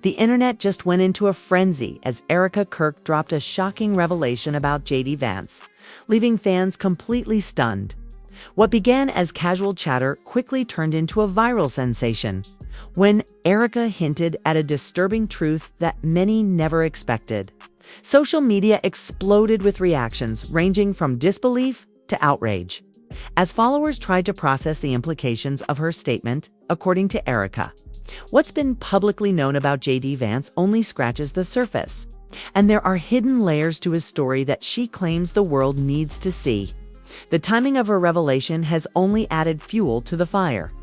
The internet just went into a frenzy as Erika Kirk dropped a shocking revelation about JD Vance, leaving fans completely stunned. What began as casual chatter quickly turned into a viral sensation when Erika hinted at a disturbing truth that many never expected. Social media exploded with reactions ranging from disbelief to outrage, as followers tried to process the implications of her statement. According to Erika, what's been publicly known about JD Vance only scratches the surface, and there are hidden layers to his story that she claims the world needs to see. The timing of her revelation has only added fuel to the fire,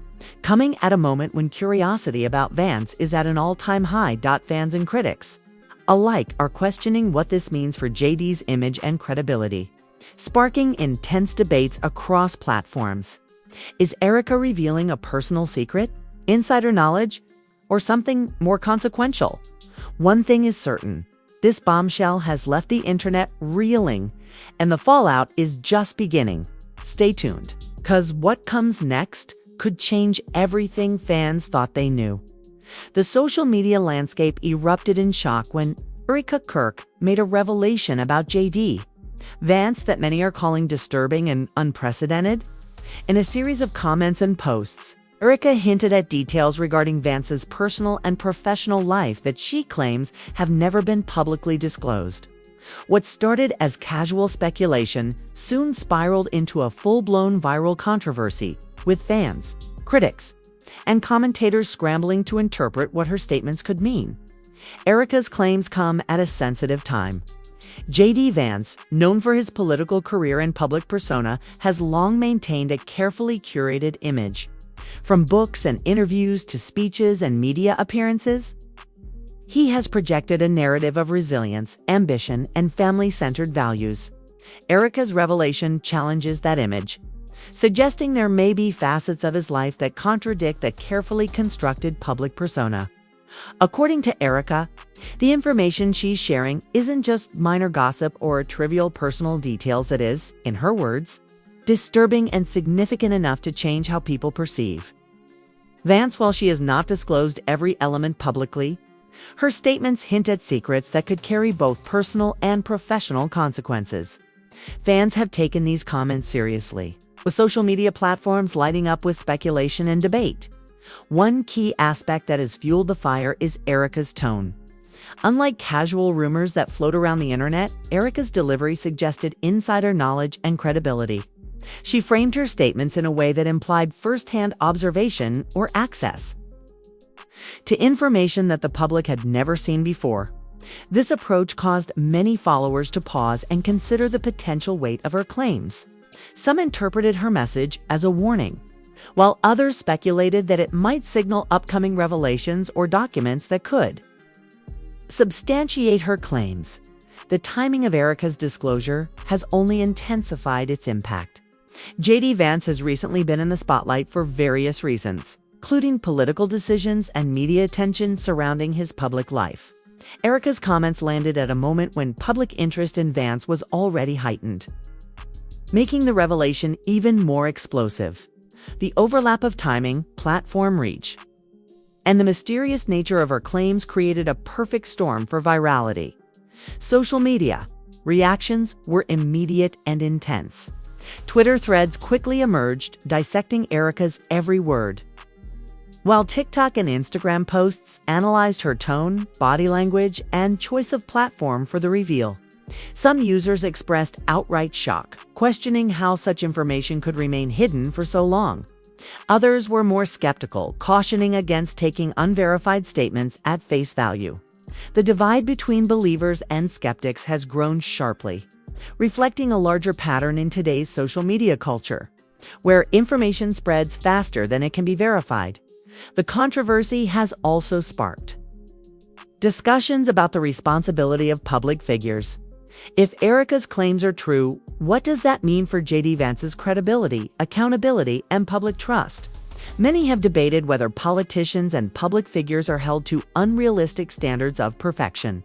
coming at a moment when curiosity about Vance is at an all-time high. Fans and critics alike are questioning what this means for JD's image and credibility, sparking intense debates across platforms. Is Erika revealing a personal secret, insider knowledge, or something more consequential? One thing is certain: this bombshell has left the internet reeling, and the fallout is just beginning. Stay tuned, 'cause what comes next could change everything fans thought they knew. The social media landscape erupted in shock when Erika Kirk made a revelation about JD Vance that many are calling disturbing and unprecedented. In a series of comments and posts, Erika hinted at details regarding Vance's personal and professional life that she claims have never been publicly disclosed. What started as casual speculation soon spiraled into a full-blown viral controversy, with fans, critics, and commentators scrambling to interpret what her statements could mean. Erika's claims come at a sensitive time. JD Vance, known for his political career and public persona, has long maintained a carefully curated image. From books and interviews to speeches and media appearances, he has projected a narrative of resilience, ambition, and family-centered values. Erika's revelation challenges that image, suggesting there may be facets of his life that contradict the carefully constructed public persona. According to Erika, the information she's sharing isn't just minor gossip or trivial personal details. It is, in her words, disturbing and significant enough to change how people perceive Vance. While she has not disclosed every element publicly, her statements hint at secrets that could carry both personal and professional consequences. Fans have taken these comments seriously, with social media platforms lighting up with speculation and debate. One key aspect that has fueled the fire is Erika's tone. Unlike casual rumors that float around the internet, Erika's delivery suggested insider knowledge and credibility. She framed her statements in a way that implied first-hand observation or access to information that the public had never seen before. This approach caused many followers to pause and consider the potential weight of her claims. Some interpreted her message as a warning, while others speculated that it might signal upcoming revelations or documents that could substantiate her claims. The timing of Erika's disclosure has only intensified its impact. JD Vance has recently been in the spotlight for various reasons, including political decisions and media attention surrounding his public life. Erika's comments landed at a moment when public interest in Vance was already heightened, making the revelation even more explosive. The overlap of timing, platform reach, and the mysterious nature of her claims created a perfect storm for virality. Social media reactions were immediate and intense. Twitter threads quickly emerged, dissecting Erika's every word, while TikTok and Instagram posts analyzed her tone, body language, and choice of platform for the reveal. Some users expressed outright shock, questioning how such information could remain hidden for so long. Others were more skeptical, cautioning against taking unverified statements at face value. The divide between believers and skeptics has grown sharply, reflecting a larger pattern in today's social media culture, where information spreads faster than it can be verified. The controversy has also sparked discussions about the responsibility of public figures. If Erika's claims are true, what does that mean for JD Vance's credibility, accountability, and public trust? Many have debated whether politicians and public figures are held to unrealistic standards of perfection,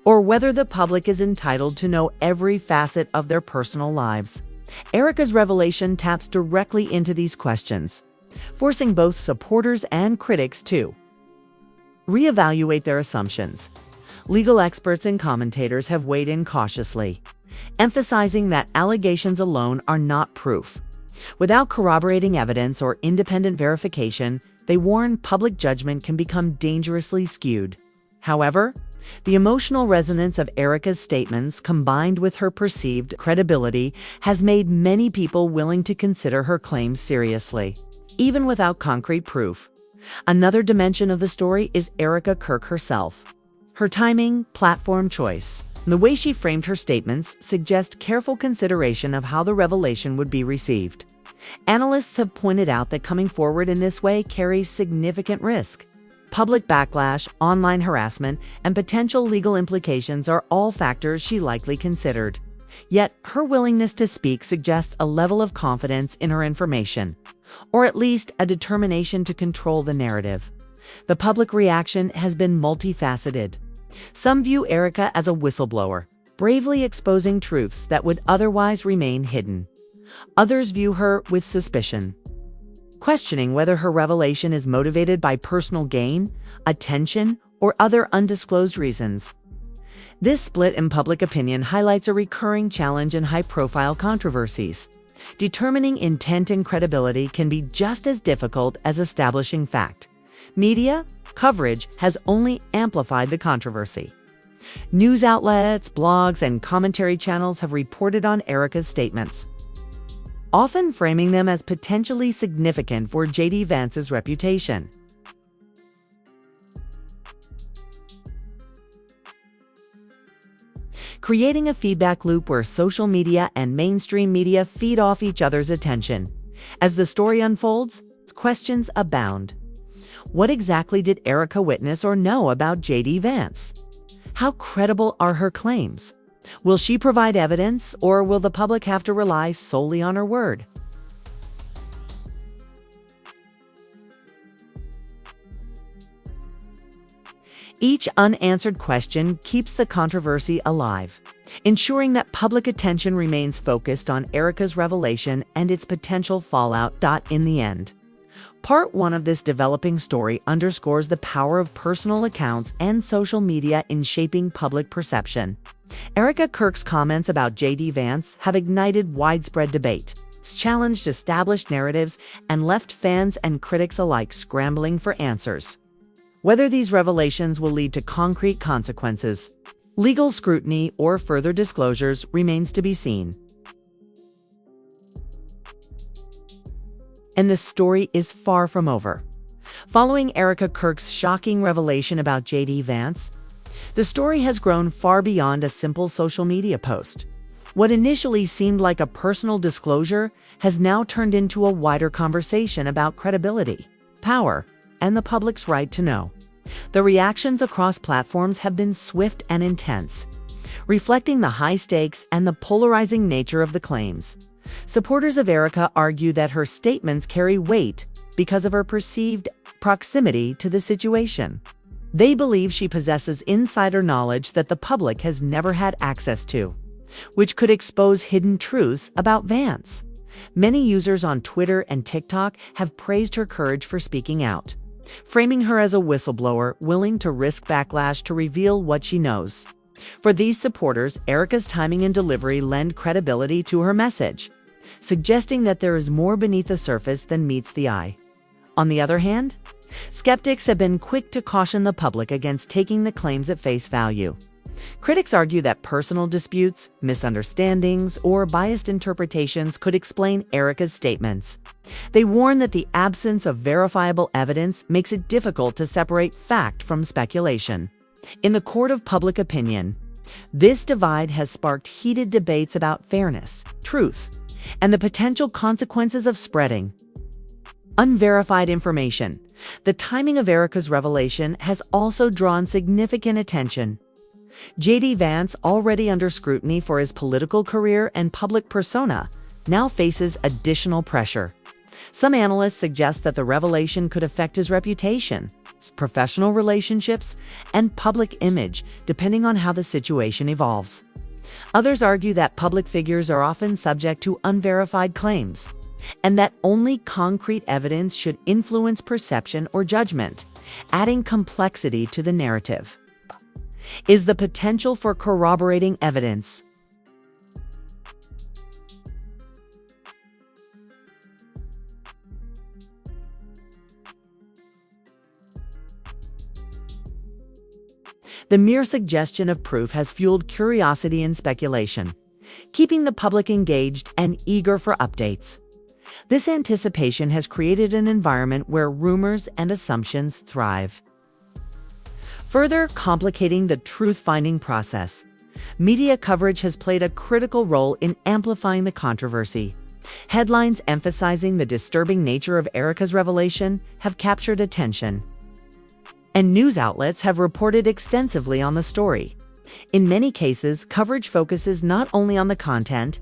or whether the public is entitled to know every facet of their personal lives. Erika's revelation taps directly into these questions, forcing both supporters and critics to reevaluate their assumptions. Legal experts and commentators have weighed in cautiously, emphasizing that allegations alone are not proof. Without corroborating evidence or independent verification, they warn public judgment can become dangerously skewed. However, the emotional resonance of Erika's statements, combined with her perceived credibility, has made many people willing to consider her claims seriously, even without concrete proof. Another dimension of the story is Erika Kirk herself. Her timing, platform choice, and the way she framed her statements suggest careful consideration of how the revelation would be received. Analysts have pointed out that coming forward in this way carries significant risk. Public backlash, online harassment, and potential legal implications are all factors she likely considered. Yet, her willingness to speak suggests a level of confidence in her information, or at least a determination to control the narrative. The public reaction has been multifaceted. Some view Erika as a whistleblower, bravely exposing truths that would otherwise remain hidden. Others view her with suspicion, questioning whether her revelation is motivated by personal gain, attention, or other undisclosed reasons. This split in public opinion highlights a recurring challenge in high-profile controversies. Determining intent and credibility can be just as difficult as establishing fact. Media coverage has only amplified the controversy. News outlets, blogs, and commentary channels have reported on Erika's statements, often framing them as potentially significant for JD Vance's reputation. Creating a feedback loop where social media and mainstream media feed off each other's attention. As the story unfolds, questions abound. What exactly did Erika witness or know about JD Vance? How credible are her claims? Will she provide evidence, or will the public have to rely solely on her word? Each unanswered question keeps the controversy alive, ensuring that public attention remains focused on Erika's revelation and its potential fallout. In the end, Part 1 of this developing story underscores the power of personal accounts and social media in shaping public perception. Erika Kirk's comments about JD Vance have ignited widespread debate, challenged established narratives, and left fans and critics alike scrambling for answers. Whether these revelations will lead to concrete consequences, legal scrutiny, or further disclosures remains to be seen. And the story is far from over. Following Erika Kirk's shocking revelation about JD Vance, the story has grown far beyond a simple social media post. What initially seemed like a personal disclosure has now turned into a wider conversation about credibility, power, and the public's right to know. The reactions across platforms have been swift and intense, reflecting the high stakes and the polarizing nature of the claims. Supporters of Erika argue that her statements carry weight because of her perceived proximity to the situation. They believe she possesses insider knowledge that the public has never had access to, which could expose hidden truths about Vance. Many users on Twitter and TikTok have praised her courage for speaking out, framing her as a whistleblower willing to risk backlash to reveal what she knows. For these supporters, Erika's timing and delivery lend credibility to her message, suggesting that there is more beneath the surface than meets the eye. On the other hand, skeptics have been quick to caution the public against taking the claims at face value. Critics argue that personal disputes, misunderstandings, or biased interpretations could explain Erika's statements. They warn that the absence of verifiable evidence makes it difficult to separate fact from speculation. In the court of public opinion, this divide has sparked heated debates about fairness, truth, and the potential consequences of spreading unverified information. The timing of Erika's revelation has also drawn significant attention. JD Vance, already under scrutiny for his political career and public persona, now faces additional pressure. Some analysts suggest that the revelation could affect his reputation, his professional relationships, and public image, depending on how the situation evolves. Others argue that public figures are often subject to unverified claims, and that only concrete evidence should influence perception or judgment. adding complexity to the narrative. Is the potential for corroborating evidence. The mere suggestion of proof has fueled curiosity and speculation, keeping the public engaged and eager for updates. This anticipation has created an environment where rumors and assumptions thrive. Further complicating the truth-finding process, media coverage has played a critical role in amplifying the controversy. Headlines emphasizing the disturbing nature of Erika's revelation have captured attention, and news outlets have reported extensively on the story. In many cases, coverage focuses not only on the content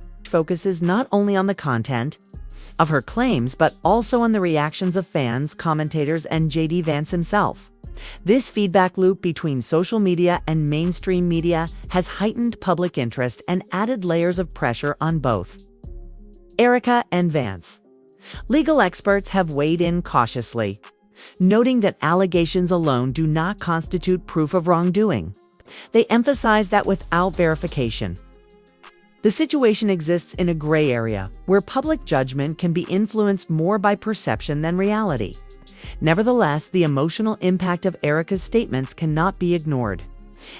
of her claims, but also on the reactions of fans, commentators, and JD Vance himself. This feedback loop between social media and mainstream media has heightened public interest and added layers of pressure on both Erika and Vance. Legal experts have weighed in cautiously, noting that allegations alone do not constitute proof of wrongdoing. They emphasize that without verification, the situation exists in a gray area where public judgment can be influenced more by perception than reality. Nevertheless, the emotional impact of Erika's statements cannot be ignored,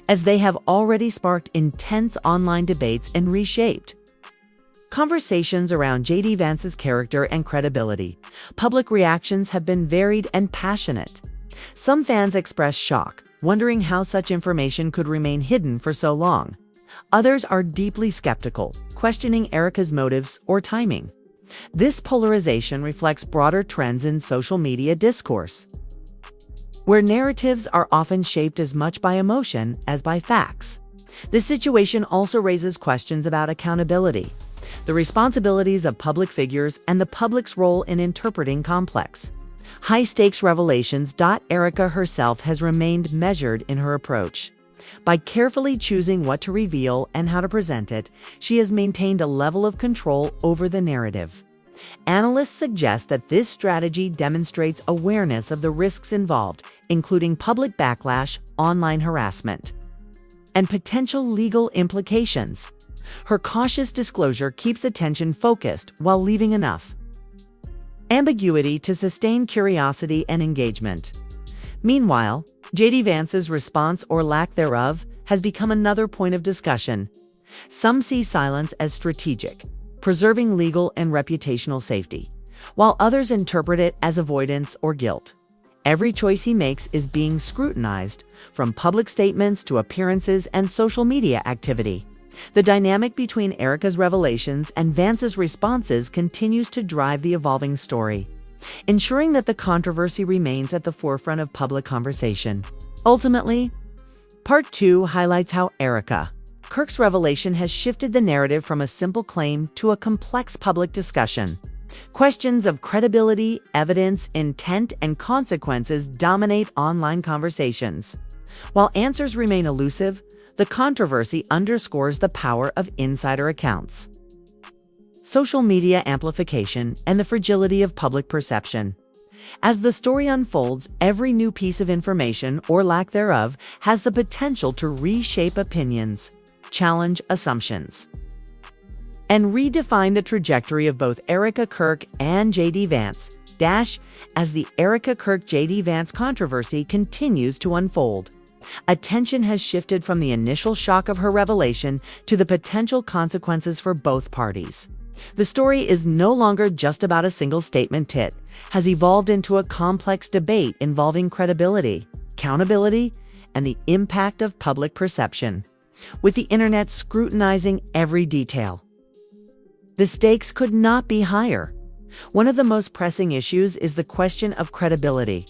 as they have already sparked intense online debates and reshaped conversations around JD Vance's character and credibility. Public reactions have been varied and passionate. Some fans express shock, wondering how such information could remain hidden for so long. Others are deeply skeptical, questioning Erika's motives or timing. This polarization reflects broader trends in social media discourse, where narratives are often shaped as much by emotion as by facts. This situation also raises questions about accountability, the responsibilities of public figures, and the public's role in interpreting complex, high-stakes revelations. Erika herself has remained measured in her approach. By carefully choosing what to reveal and how to present it, she has maintained a level of control over the narrative. Analysts suggest that this strategy demonstrates awareness of the risks involved, including public backlash, online harassment, and potential legal implications. Her cautious disclosure keeps attention focused while leaving enough ambiguity to sustain curiosity and engagement. Meanwhile, JD Vance's response, or lack thereof, has become another point of discussion. Some see silence as strategic, preserving legal and reputational safety, while others interpret it as avoidance or guilt. Every choice he makes is being scrutinized, from public statements to appearances and social media activity. The dynamic between Erika's revelations and Vance's responses continues to drive the evolving story, ensuring that the controversy remains at the forefront of public conversation. Ultimately, Part 2 highlights how Erika Kirk's revelation has shifted the narrative from a simple claim to a complex public discussion. Questions of credibility, evidence, intent, and consequences dominate online conversations. While answers remain elusive, the controversy underscores the power of insider accounts, social media amplification, and the fragility of public perception. As the story unfolds, every new piece of information, or lack thereof, has the potential to reshape opinions, challenge assumptions, and redefine the trajectory of both Erika Kirk and JD Vance. As the Erika Kirk-JD Vance controversy continues to unfold, attention has shifted from the initial shock of her revelation to the potential consequences for both parties. The story is no longer just about a single statement. It has evolved into a complex debate involving credibility, accountability, and the impact of public perception. With the internet scrutinizing every detail, the stakes could not be higher. One of the most pressing issues is the question of credibility.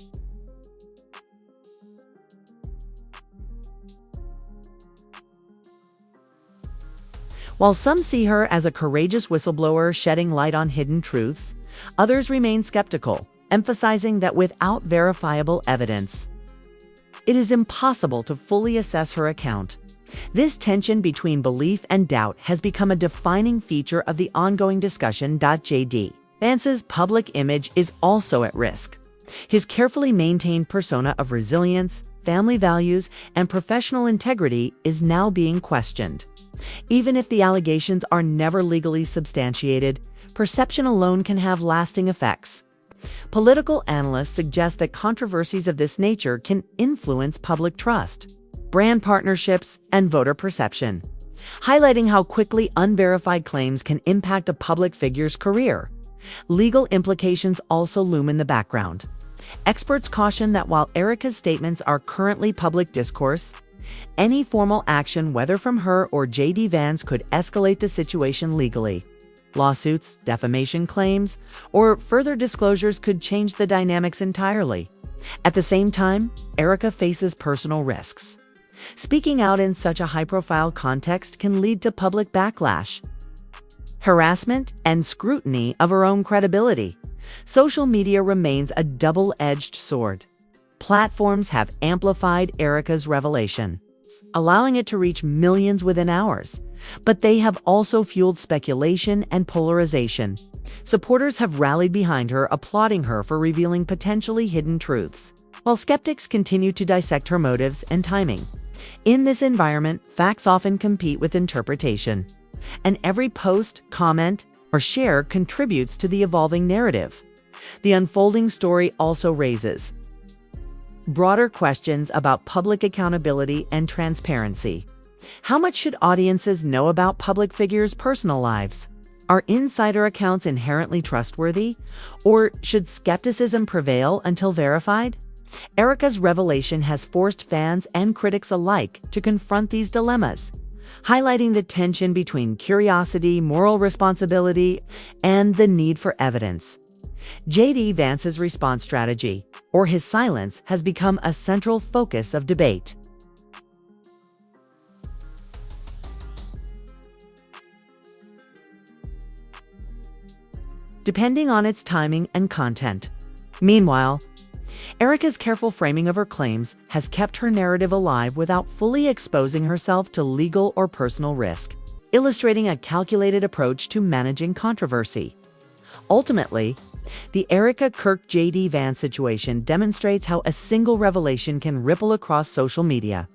While some see her as a courageous whistleblower shedding light on hidden truths, others remain skeptical, emphasizing that without verifiable evidence, it is impossible to fully assess her account. This tension between belief and doubt has become a defining feature of the ongoing discussion. JD Vance's public image is also at risk. His carefully maintained persona of resilience, family values, and professional integrity is now being questioned. Even if the allegations are never legally substantiated, perception alone can have lasting effects. Political analysts suggest that controversies of this nature can influence public trust, brand partnerships, and voter perception, highlighting how quickly unverified claims can impact a public figure's career. Legal implications also loom in the background. Experts caution that while Erika's statements are currently public discourse, any formal action, whether from her or JD Vance, could escalate the situation legally. Lawsuits, defamation claims, or further disclosures could change the dynamics entirely. At the same time, Erika faces personal risks. Speaking out in such a high-profile context can lead to public backlash, harassment, and scrutiny of her own credibility. Social media remains a double-edged sword. Platforms have amplified Erika's revelation, allowing it to reach millions within hours. But they have also fueled speculation and polarization. Supporters have rallied behind her, applauding her for revealing potentially hidden truths, while skeptics continue to dissect her motives and timing. In this environment, facts often compete with interpretation, and every post, comment, or share contributes to the evolving narrative. The unfolding story also raises broader questions about public accountability and transparency. How much should audiences know about public figures' personal lives? Are insider accounts inherently trustworthy, or should skepticism prevail until verified? Erika's revelation has forced fans and critics alike to confront these dilemmas, highlighting the tension between curiosity, moral responsibility, and the need for evidence. JD Vance's response strategy, or his silence, has become a central focus of debate. Depending on its timing and content. Meanwhile, Erika's careful framing of her claims has kept her narrative alive without fully exposing herself to legal or personal risk, illustrating a calculated approach to managing controversy. Ultimately, the Erika Kirk JD Vance situation demonstrates how a single revelation can ripple across social media.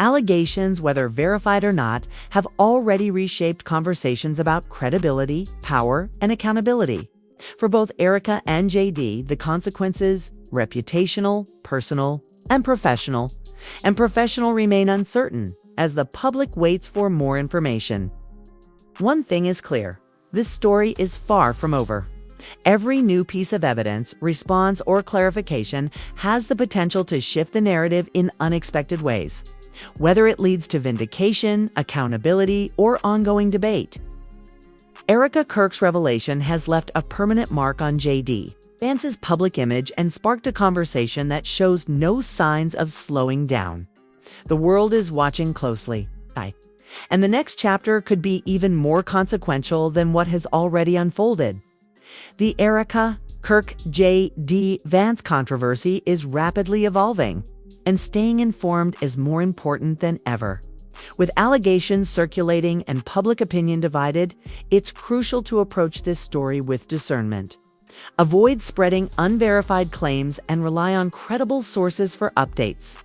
Allegations, whether verified or not, have already reshaped conversations about credibility, power, and accountability. For both Erika and JD, the consequences, reputational, personal, and professional remain uncertain as the public waits for more information. One thing is clear: this story is far from over. Every new piece of evidence, response, or clarification has the potential to shift the narrative in unexpected ways, whether it leads to vindication, accountability, or ongoing debate. Erika Kirk's revelation has left a permanent mark on JD Vance's public image and sparked a conversation that shows no signs of slowing down. The world is watching closely, and the next chapter could be even more consequential than what has already unfolded. The Erika Kirk JD Vance controversy is rapidly evolving, and staying informed is more important than ever. With allegations circulating and public opinion divided, it's crucial to approach this story with discernment. Avoid spreading unverified claims and rely on credible sources for updates,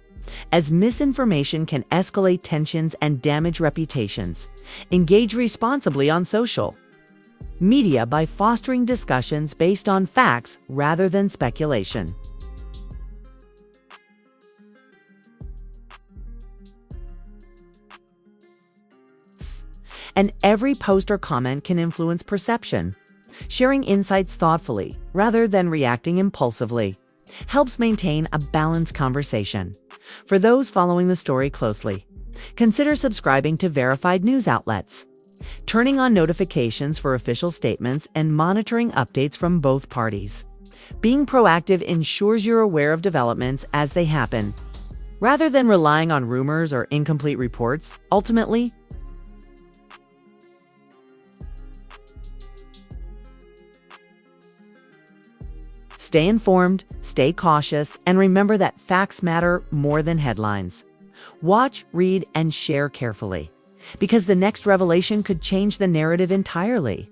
as misinformation can escalate tensions and damage reputations. Engage responsibly on social media by fostering discussions based on facts rather than speculation. And every post or comment can influence perception. Sharing insights thoughtfully, rather than reacting impulsively, helps maintain a balanced conversation. For those following the story closely, consider subscribing to verified news outlets, turning on notifications for official statements, and monitoring updates from both parties. Being proactive ensures you're aware of developments as they happen, rather than relying on rumors or incomplete reports. Ultimately, stay informed, stay cautious, and remember that facts matter more than headlines. Watch, read, and share carefully, because the next revelation could change the narrative entirely.